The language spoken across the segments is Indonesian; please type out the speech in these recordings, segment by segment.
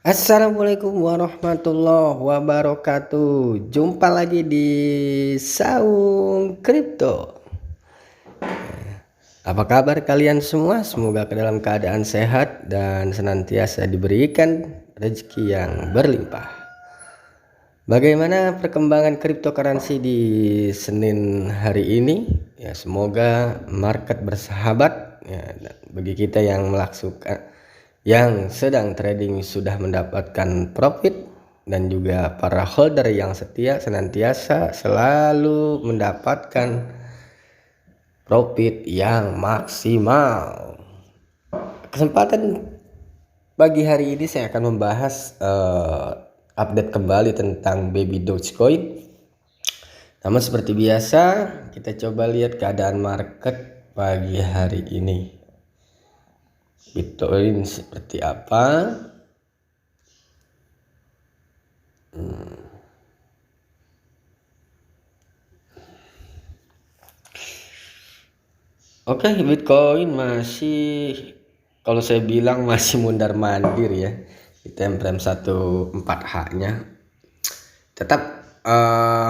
Assalamualaikum warahmatullahi wabarakatuh. Jumpa lagi di Saung Kripto. Apa kabar kalian semua? Semoga ke dalam keadaan sehat dan senantiasa diberikan rezeki yang berlimpah. Bagaimana perkembangan cryptocurrency di Senin hari ini? Ya, semoga market bersahabat ya, bagi kita yang yang sedang trading sudah mendapatkan profit, dan juga para holder yang setia senantiasa selalu mendapatkan profit yang maksimal. Kesempatan pagi hari ini saya akan membahas update kembali tentang Baby Dogecoin. Namun seperti biasa, kita coba lihat keadaan market pagi hari ini. Bitcoin seperti apa? Oke, Bitcoin masih, kalau saya bilang masih mundar-mandir ya di time frame 14H-nya. Tetap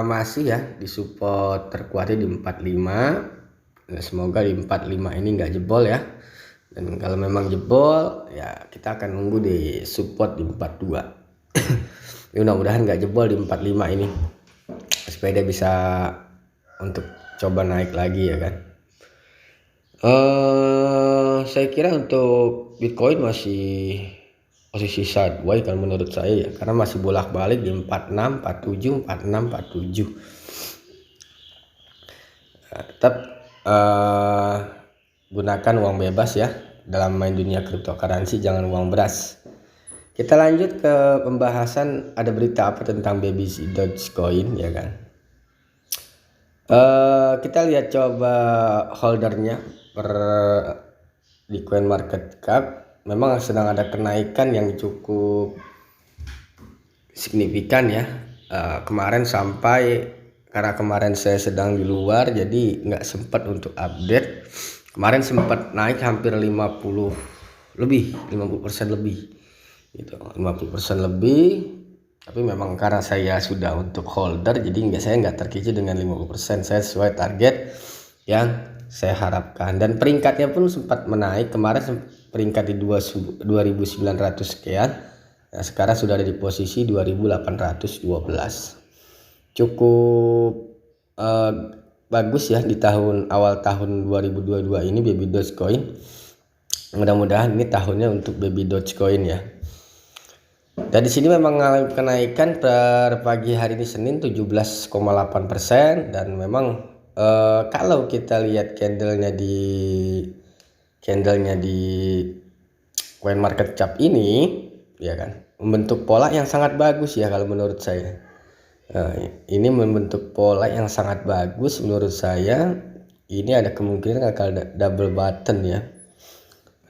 masih ya di support terkuatnya di 45. Nah, semoga di 45 ini nggak jebol ya. Dan kalau memang jebol ya kita akan nunggu di support di 42. Ya, mudah-mudahan nggak jebol di 45 ini supaya dia bisa untuk coba naik lagi ya kan. Saya kira untuk Bitcoin masih posisi sideways kalau menurut saya ya, karena masih bolak-balik di 46, 47, 46, 47. Tetap gunakan uang bebas ya dalam main dunia cryptocurrency, jangan uang beras. Kita lanjut ke pembahasan, ada berita apa tentang Baby Dogecoin ya kan. Kita lihat coba holdernya per di coin market cap. Memang sedang ada kenaikan yang cukup signifikan ya. Kemarin sampai, karena kemarin saya sedang di luar jadi nggak sempat untuk update. Kemarin sempat naik hampir 50% lebih gitu, 50% lebih. Tapi memang karena saya sudah untuk holder, jadi saya nggak terkejut dengan 50%. Saya sesuai target yang saya harapkan, dan peringkatnya pun sempat menaik. Kemarin peringkat di 2900 sekian. Nah, sekarang sudah ada di posisi 2812. Cukup bagus ya di awal tahun 2022 ini Baby Dogecoin. Mudah-mudahan ini tahunnya untuk Baby Dogecoin ya. Dan di sini memang mengalami kenaikan per pagi hari ini Senin 17,8%, dan memang kalau kita lihat candlenya di coin market cap ini ya kan, membentuk pola yang sangat bagus ya kalau menurut saya. Ini membentuk pola yang sangat bagus menurut saya. Ini ada kemungkinan akan double button ya.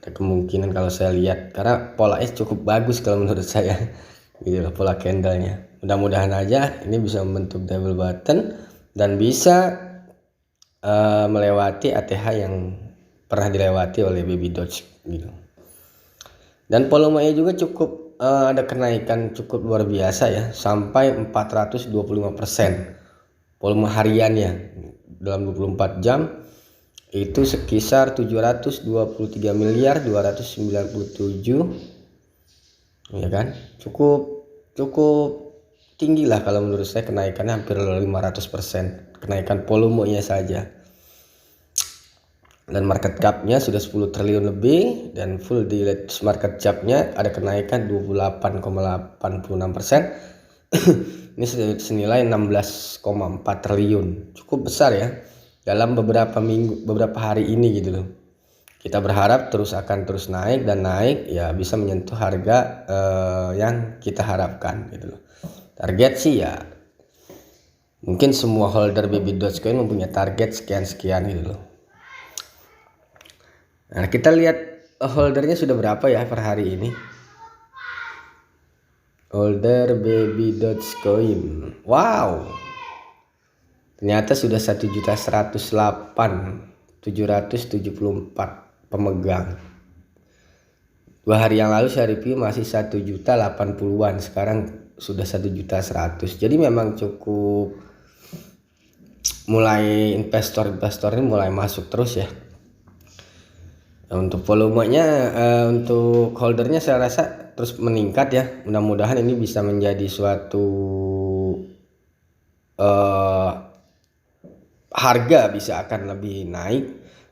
Kemungkinan kalau saya lihat, karena polanya cukup bagus kalau menurut saya gitu loh, pola candlenya. Mudah-mudahan aja ini bisa membentuk double button dan bisa melewati ATH yang pernah dilewati oleh Baby Doge gitu. Dan volumenya juga cukup ada kenaikan cukup luar biasa ya, sampai 425% volume hariannya dalam 24 jam. Itu sekisar 723 miliar 297 ya kan. Cukup tinggi lah kalau menurut saya, kenaikannya hampir 500% kenaikan volumenya saja. Dan market capnya sudah 10 triliun lebih, dan full di market capnya ada kenaikan 28,86%. Ini senilai 16,4 triliun, cukup besar ya dalam beberapa hari ini gitu loh. Kita berharap akan terus naik dan naik ya, bisa menyentuh harga yang kita harapkan gitu loh. Target sih ya, mungkin semua holder Baby Dogecoin mempunyai target sekian gitu loh. Nah, kita lihat holdernya sudah berapa ya per hari ini. Holder Baby Dogecoin, wow, ternyata sudah 1.108.774 pemegang. 2 hari yang lalu saya review masih 1.080.000-an, sekarang sudah 1.100.000. Jadi memang cukup, mulai investor ini mulai masuk terus ya. Nah, untuk volumenya, untuk holdernya saya rasa terus meningkat ya. Mudah-mudahan ini bisa menjadi suatu harga bisa akan lebih naik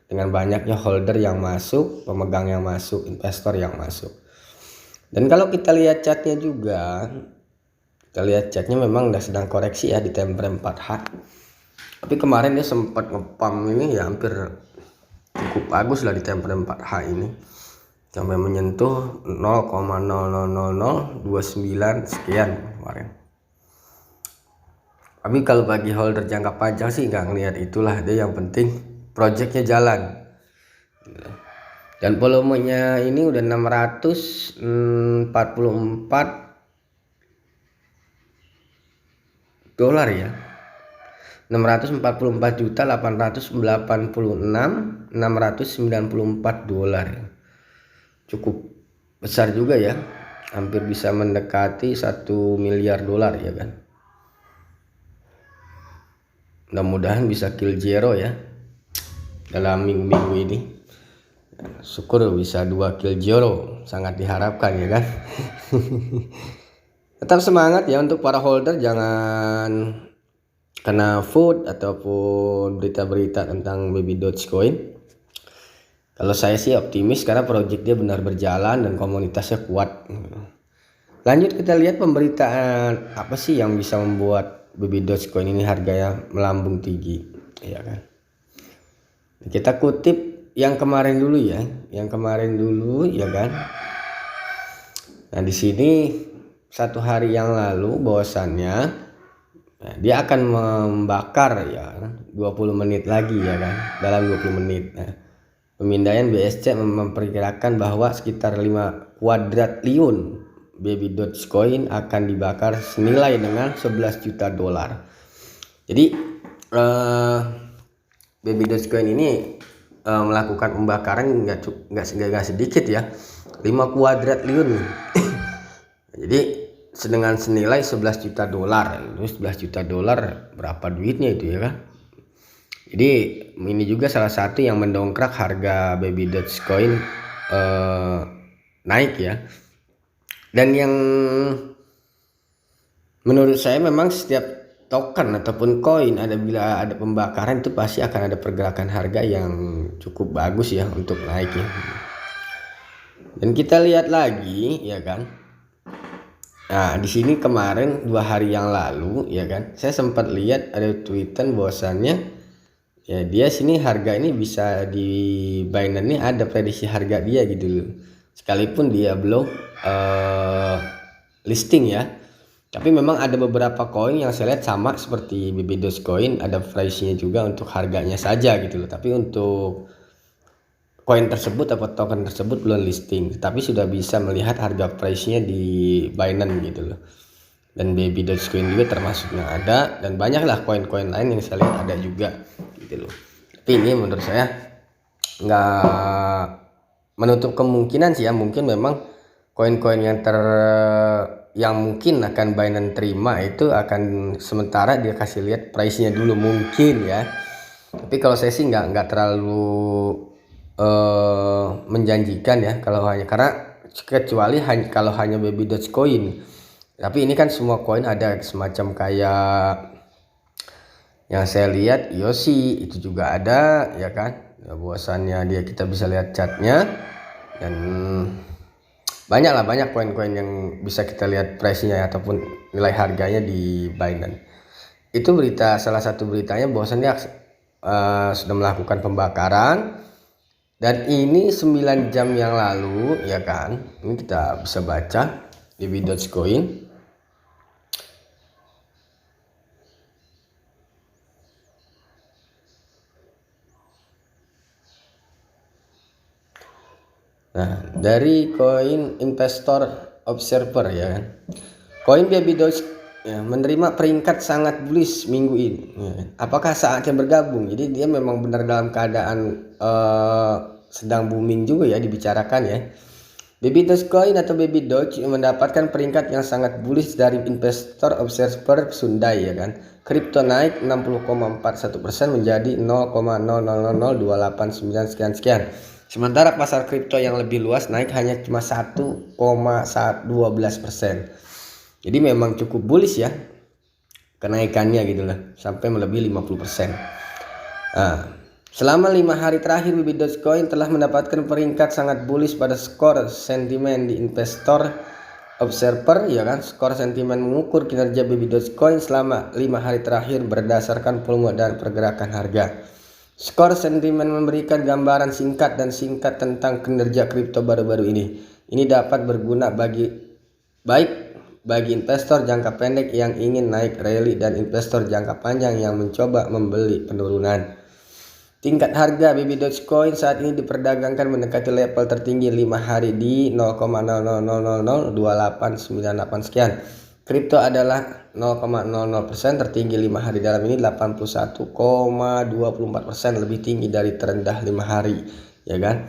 dengan banyaknya holder yang masuk, pemegang yang masuk, investor yang masuk. Dan kalau kita lihat chartnya juga, kita lihat chartnya memang udah sedang koreksi ya di time frame 4H. Tapi kemarin dia sempat ngepam ini ya, hampir cukup bagus lah di time frame 4H ini, sampai menyentuh 0,00029 sekian kemarin. Tapi kalau bagi holder jangka panjang sih nggak ngelihat itulah, dia yang penting projectnya jalan. Dan volumenya ini udah 644 dolar ya, 644.886.694 dolar. Cukup besar juga ya, hampir bisa mendekati 1 miliar dolar ya kan. Mudah-mudahan bisa kill zero ya dalam minggu-minggu ini. Syukur bisa 2 kill zero, sangat diharapkan ya kan. Tetap semangat ya untuk para holder, jangan kena food ataupun berita-berita tentang Baby Dogecoin. Kalau saya sih optimis karena project dia benar berjalan dan komunitasnya kuat. Lanjut kita lihat pemberitaan apa sih yang bisa membuat Baby Dogecoin ini harganya melambung tinggi ya kan. Kita kutip yang kemarin dulu ya, ya kan. Nah di sini 1 hari yang lalu bahwasannya dia akan membakar ya 20 menit lagi ya kan, dalam 20 menit. Nah, pemindaian BSC memperkirakan bahwa sekitar 5 kuadriliun Baby Dogecoin akan dibakar senilai dengan 11 juta dolar. Jadi Baby Dogecoin ini melakukan pembakaran nggak sedikit ya, 5 kuadriliun. Jadi dengan senilai 11 juta dolar. 11 juta dolar berapa duitnya itu ya kan. Jadi ini juga salah satu yang mendongkrak harga Baby Dogecoin naik ya. Dan yang menurut saya memang setiap token ataupun koin bila ada pembakaran itu pasti akan ada pergerakan harga yang cukup bagus ya untuk naiknya. Dan kita lihat lagi ya kan. Nah di sini kemarin 2 hari yang lalu ya kan, saya sempat lihat ada tweetan bahwasannya ya dia sini harga ini bisa di Binance ini ada prediksi harga dia gitu loh, sekalipun dia belum listing ya. Tapi memang ada beberapa koin yang saya lihat sama seperti Baby Dogecoin, ada price-nya juga untuk harganya saja gitu loh. Tapi untuk koin tersebut atau token tersebut belum listing, tapi sudah bisa melihat harga price-nya di Binance gitu loh. Dan Baby Dogecoin juga termasuk yang ada, dan banyaklah koin-koin lain yang saya lihat ada juga gitu loh. Tapi ini menurut saya nggak menutup kemungkinan sih ya, mungkin memang koin-koin yang mungkin akan Binance terima itu akan sementara dia kasih lihat price-nya dulu mungkin ya. Tapi kalau saya sih nggak terlalu menjanjikan ya kalau hanya karena kecuali kalau hanya Baby Dogecoin. Tapi ini kan semua koin ada semacam kayak yang saya lihat Yoshi itu juga ada ya kan. Ya, bahwasannya kita bisa lihat chartnya, dan banyak koin-koin yang bisa kita lihat price-nya ataupun nilai harganya di Binance. Itu salah satu beritanya bahwasannya sudah melakukan pembakaran. Dan ini 9 jam yang lalu ya kan, ini kita bisa baca di Dogecoin. Nah dari koin investor observer ya kan, koin Baby Doge ya, menerima peringkat sangat bullish minggu ini ya. Apakah saatnya bergabung? Jadi dia memang benar dalam keadaan sedang booming juga ya dibicarakan ya. Baby Dogecoin atau Baby Doge mendapatkan peringkat yang sangat bullish dari investor observer Sundai ya kan. Kripto naik 60,41% menjadi 0,000289 sekian. Sementara pasar kripto yang lebih luas naik hanya cuma 1,12%. Jadi memang cukup bullish ya kenaikannya gitu lah, sampai melebihi 50%. Selama 5 hari terakhir Baby Dogecoin telah mendapatkan peringkat sangat bullish pada skor sentimen di investor observer ya kan. Skor sentimen mengukur kinerja Baby Dogecoin selama 5 hari terakhir berdasarkan volume dan pergerakan harga. Skor sentimen memberikan gambaran singkat tentang kinerja kripto baru-baru ini. Ini dapat berguna baik bagi investor jangka pendek yang ingin naik rally dan investor jangka panjang yang mencoba membeli penurunan. Tingkat harga Baby Dogecoin saat ini diperdagangkan mendekati level tertinggi 5 hari di 0,00002898 sekian. Kripto adalah 0,00% tertinggi 5 hari dalam ini 81,24% lebih tinggi dari terendah 5 hari ya kan.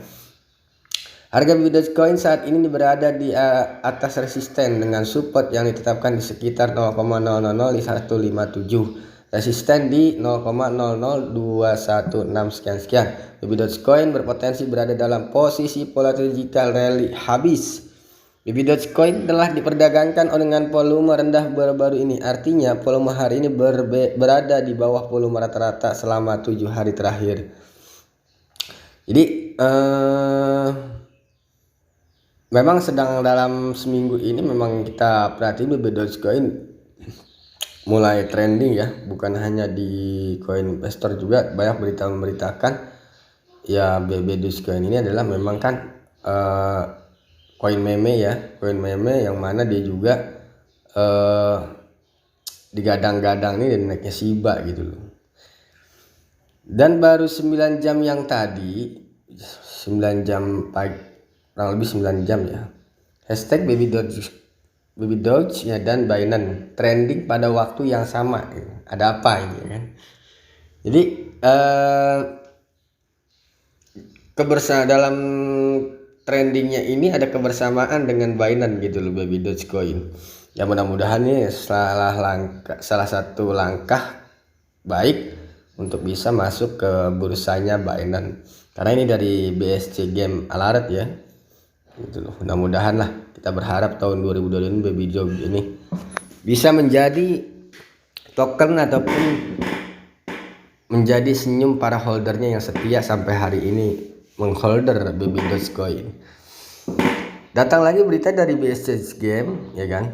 Harga Baby Dogecoin saat ini berada di atas resisten dengan support yang ditetapkan di sekitar 0,000157. Resisten di 0,00216 sekian. Baby Dogecoin berpotensi berada dalam posisi volatile jika rally habis. Baby Dogecoin telah diperdagangkan dengan volume rendah baru-baru ini. Artinya volume hari ini berada di bawah volume rata-rata selama 7 hari terakhir. Jadi memang sedang dalam seminggu ini memang kita perhatiin Baby Dogecoin mulai trending ya, bukan hanya di koin investor juga banyak berita memberitakan ya Baby Dogecoin ini adalah memang kan koin meme ya, koin meme yang mana dia juga digadang-gadang ini dan naiknya Shiba gitu loh. Dan baru 9 jam yang tadi, 9 jam pagi, kurang lebih 9 jam ya, hashtag Baby Doge ya dan Binance trending pada waktu yang sama. Ada apa ini kan? Jadi dalam trendingnya ini ada kebersamaan dengan Binance gitu loh Baby Dogecoin. Ya mudah-mudahan ini salah satu langkah baik untuk bisa masuk ke bursanya Binance. Karena ini dari BSC Game Alert ya. Gitu loh. Mudah-mudahan lah, kita berharap tahun 2022 ini Baby Doge ini bisa menjadi token ataupun menjadi senyum para holdernya yang setia sampai hari ini mengholder Baby Dogecoin. Datang lagi berita dari BSC Game ya kan,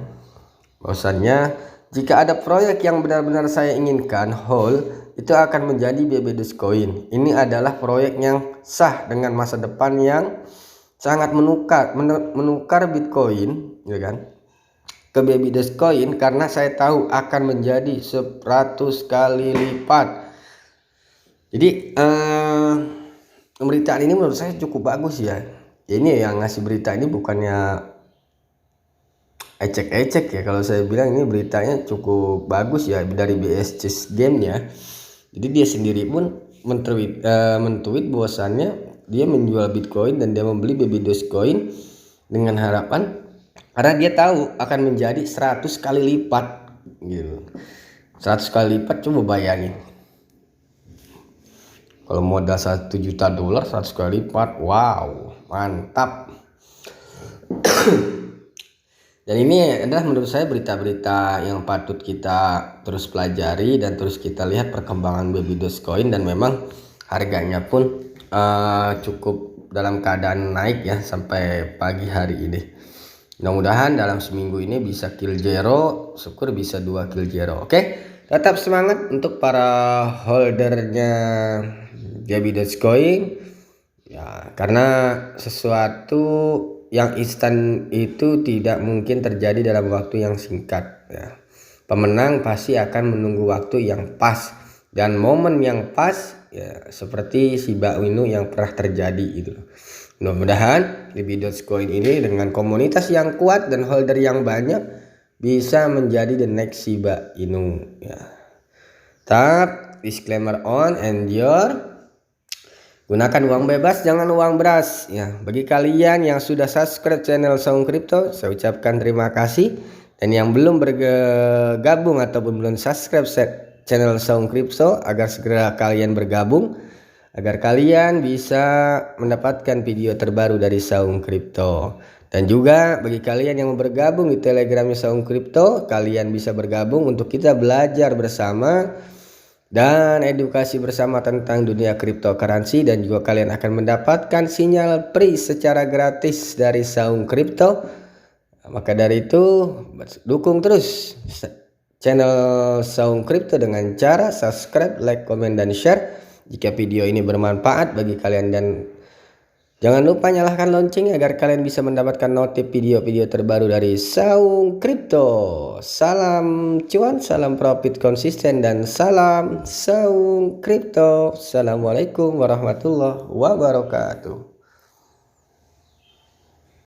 bahwasannya jika ada proyek yang benar-benar saya inginkan hold, itu akan menjadi Baby Dogecoin. Ini adalah proyek yang sah dengan masa depan yang sangat menukar Bitcoin ya kan ke Baby Dogecoin, karena saya tahu akan menjadi 100 kali lipat. Jadi pemberitaan ini menurut saya cukup bagus ya. Ini yang ngasih berita ini bukannya ecek-ecek ya, kalau saya bilang ini beritanya cukup bagus ya dari BSC Game ya. Jadi dia sendiri pun mentweet bahwasannya dia menjual Bitcoin dan dia membeli Baby Dogecoin dengan harapan, karena dia tahu akan menjadi 100 kali lipat gitu. 100 kali lipat, coba bayangin. Kalau modal $1 juta 100 kali lipat, wow, mantap. Dan ini adalah menurut saya berita-berita yang patut kita terus pelajari dan terus kita lihat perkembangan Baby Dogecoin, dan memang harganya pun cukup dalam keadaan naik ya sampai pagi hari ini. Mudah-mudahan dalam seminggu ini bisa kill zero, syukur bisa 2 kill zero. Oke, tetap semangat untuk para holdernya Baby Dogecoin ya, karena sesuatu yang instan itu tidak mungkin terjadi dalam waktu yang singkat ya. Pemenang pasti akan menunggu waktu yang pas dan momen yang pas ya, seperti Shiba Inu yang pernah terjadi itu. Mudah-mudahan Baby Dogecoin ini dengan komunitas yang kuat dan holder yang banyak bisa menjadi the next Shiba Inu ya. Tap disclaimer on and your Gunakan uang bebas, jangan uang beras. Ya, bagi kalian yang sudah subscribe channel Saung Crypto, saya ucapkan terima kasih. Dan yang belum bergabung ataupun belum subscribe channel Saung Crypto, agar segera kalian bergabung, agar kalian bisa mendapatkan video terbaru dari Saung Crypto. Dan juga bagi kalian yang mau bergabung di Telegramnya Saung Crypto, kalian bisa bergabung untuk kita belajar bersama dan edukasi bersama tentang dunia cryptocurrency, dan juga kalian akan mendapatkan sinyal free secara gratis dari Saung Crypto. Maka dari itu, dukung terus channel Saung Crypto dengan cara subscribe, like, komen, dan share jika video ini bermanfaat bagi kalian, dan jangan lupa nyalakan lonceng agar kalian bisa mendapatkan notif video-video terbaru dari Saung Crypto. Salam cuan, salam profit konsisten, dan salam Saung Crypto. Assalamualaikum warahmatullahi wabarakatuh.